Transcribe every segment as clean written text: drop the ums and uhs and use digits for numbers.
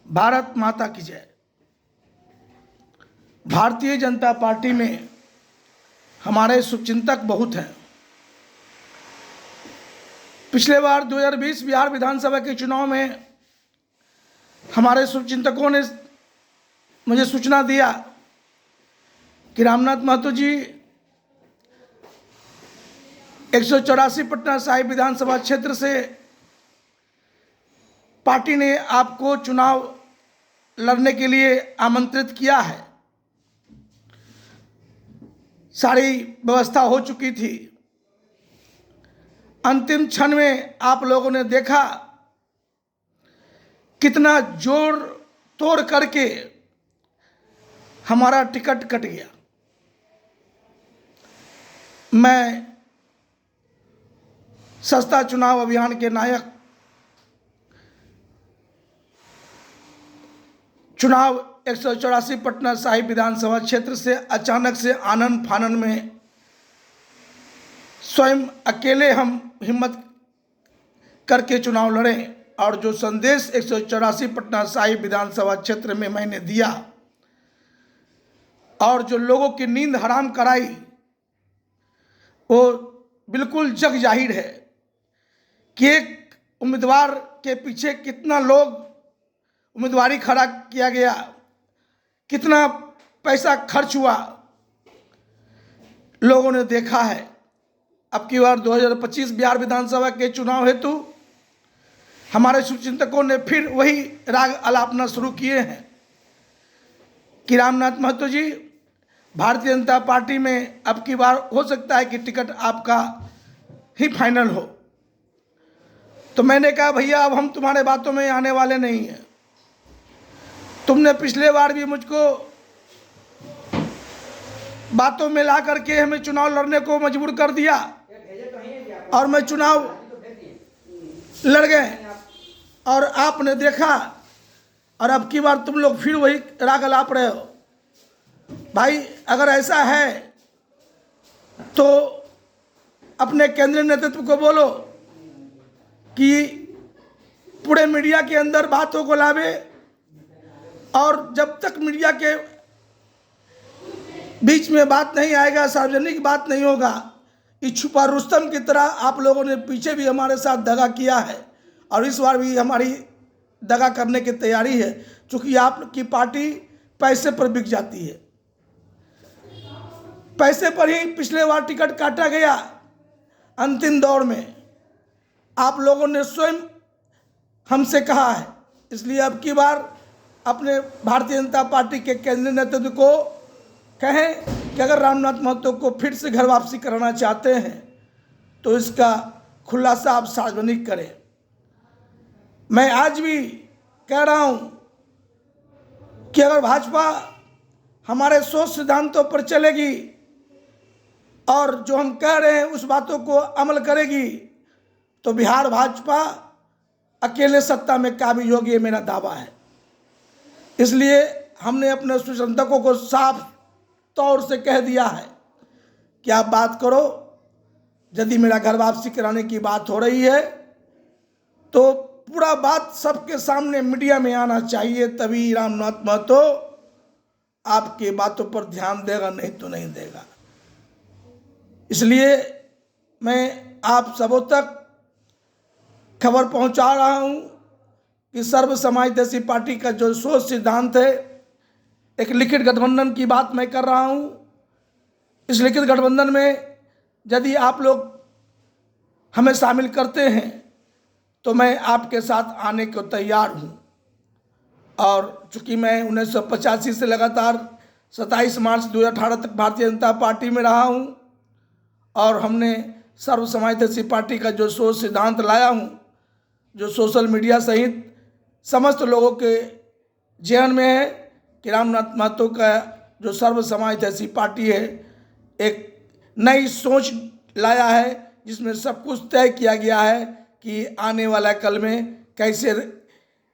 भारत माता की जय। भारतीय जनता पार्टी में हमारे शुभचिंतक बहुत हैं। पिछले बार 2020 बिहार विधानसभा के चुनाव में हमारे शुभचिंतकों ने मुझे सूचना दिया कि रामनाथ महतो जी 184 पटना साहिब विधानसभा क्षेत्र से पार्टी ने आपको चुनाव लड़ने के लिए आमंत्रित किया है। सारी व्यवस्था हो चुकी थी। अंतिम क्षण में आप लोगों ने देखा कितना जोर तोड़ करके हमारा टिकट कट गया। मैं सस्ता चुनाव अभियान के नायक चुनाव 184 पटना साहिब विधानसभा क्षेत्र से अचानक से आनन फानन में स्वयं अकेले हम हिम्मत करके चुनाव लड़े और जो संदेश 184 पटना साहिब विधानसभा क्षेत्र में मैंने दिया और जो लोगों की नींद हराम कराई वो बिल्कुल जग जाहिर है कि एक उम्मीदवार के पीछे कितना लोग उम्मीदवारी खड़ा किया गया, कितना पैसा खर्च हुआ, लोगों ने देखा है। अब की बार 2025 बिहार विधानसभा के चुनाव हेतु हमारे शुभचिंतकों ने फिर वही राग अलापना शुरू किए हैं कि रामनाथ महतो जी भारतीय जनता पार्टी में अब की बार हो सकता है कि टिकट आपका ही फाइनल हो। तो मैंने कहा भैया अब हम तुम्हारे बातों में आने वाले नहीं हैं। तुमने पिछले बार भी मुझको बातों में ला करके हमें चुनाव लड़ने को मजबूर कर दिया और मैं चुनाव लड़ गए और आपने देखा और अब की बार तुम लोग फिर वही राग अलाप रहे हो। भाई अगर ऐसा है तो अपने केंद्रीय नेतृत्व को बोलो कि पूरे मीडिया के अंदर बातों को लावे और जब तक मीडिया के बीच में बात नहीं आएगा, सार्वजनिक बात नहीं होगा, इस छुपा रुस्तम की तरह आप लोगों ने पीछे भी हमारे साथ दगा किया है और इस बार भी हमारी दगा करने की तैयारी है। क्योंकि आपकी पार्टी पैसे पर बिक जाती है। पैसे पर ही पिछले बार टिकट काटा गया। अंतिम दौर में आप लोगों ने स्वयं हमसे कहा है, इसलिए अब की बार अपने भारतीय जनता पार्टी के केंद्रीय नेतृत्व को कहें कि अगर रामनाथ महतो को फिर से घर वापसी कराना चाहते हैं तो इसका खुलासा आप सार्वजनिक करें। मैं आज भी कह रहा हूं कि अगर भाजपा हमारे सोच सिद्धांतों पर चलेगी और जो हम कह रहे हैं उस बातों को अमल करेगी तो बिहार भाजपा अकेले सत्ता में काबिज होगी, ये मेरा दावा है। इसलिए हमने अपने शुभचिंतकों को साफ तौर से कह दिया है कि आप बात करो। यदि मेरा घर वापसी कराने की बात हो रही है तो पूरा बात सबके सामने मीडिया में आना चाहिए, तभी रामनाथ महतो आपके बातों पर ध्यान देगा, नहीं तो नहीं देगा। इसलिए मैं आप सबों तक खबर पहुंचा रहा हूं कि सर्व समाजवादी पार्टी का जो सोच सिद्धांत है, एक लिखित गठबंधन की बात मैं कर रहा हूं। इस लिखित गठबंधन में यदि आप लोग हमें शामिल करते हैं तो मैं आपके साथ आने को तैयार हूं। और चूँकि मैं 1985 से लगातार 27 मार्च 2018 तक भारतीय जनता पार्टी में रहा हूं और हमने सर्व समाजवादी पार्टी का जो सोच सिद्धांत लाया हूं, जो सोशल मीडिया सहित समस्त लोगों के जहन में है कि रामनाथ महतो का जो सर्व समाजवादी पार्टी है एक नई सोच लाया है जिसमें सब कुछ तय किया गया है कि आने वाला कल में कैसे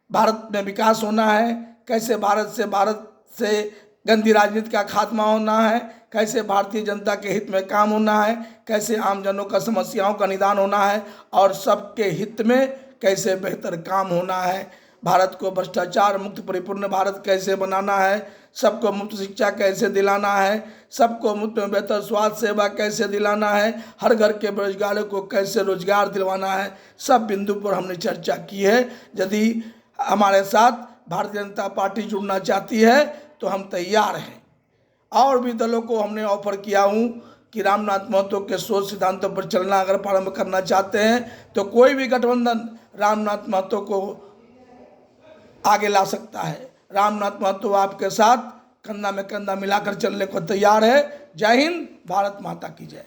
भारत में विकास होना है, कैसे भारत से गंदी राजनीति का खात्मा होना है, कैसे भारतीय जनता के हित में काम होना है, कैसे आम जनों का समस्याओं का निदान होना है और सबके हित में कैसे बेहतर काम होना है। भारत को भ्रष्टाचार मुक्त परिपूर्ण भारत कैसे बनाना है, सबको मुफ्त शिक्षा कैसे दिलाना है, सबको मुफ्त में बेहतर स्वास्थ्य सेवा कैसे दिलाना है, हर घर के बेरोजगारों को कैसे रोजगार दिलवाना है, सब बिंदु पर हमने चर्चा की है। यदि हमारे साथ भारतीय जनता पार्टी जुड़ना चाहती है तो हम तैयार हैं। और भी दलों को हमने ऑफर किया हूँ कि रामनाथ महतो के सोच सिद्धांतों पर चलना अगर प्रारंभ करना चाहते हैं तो कोई भी गठबंधन रामनाथ महतो को आगे ला सकता है। रामनाथ महतो आपके साथ कंधा में कंधा मिलाकर चलने को तैयार है। जय हिंद, भारत माता की जय।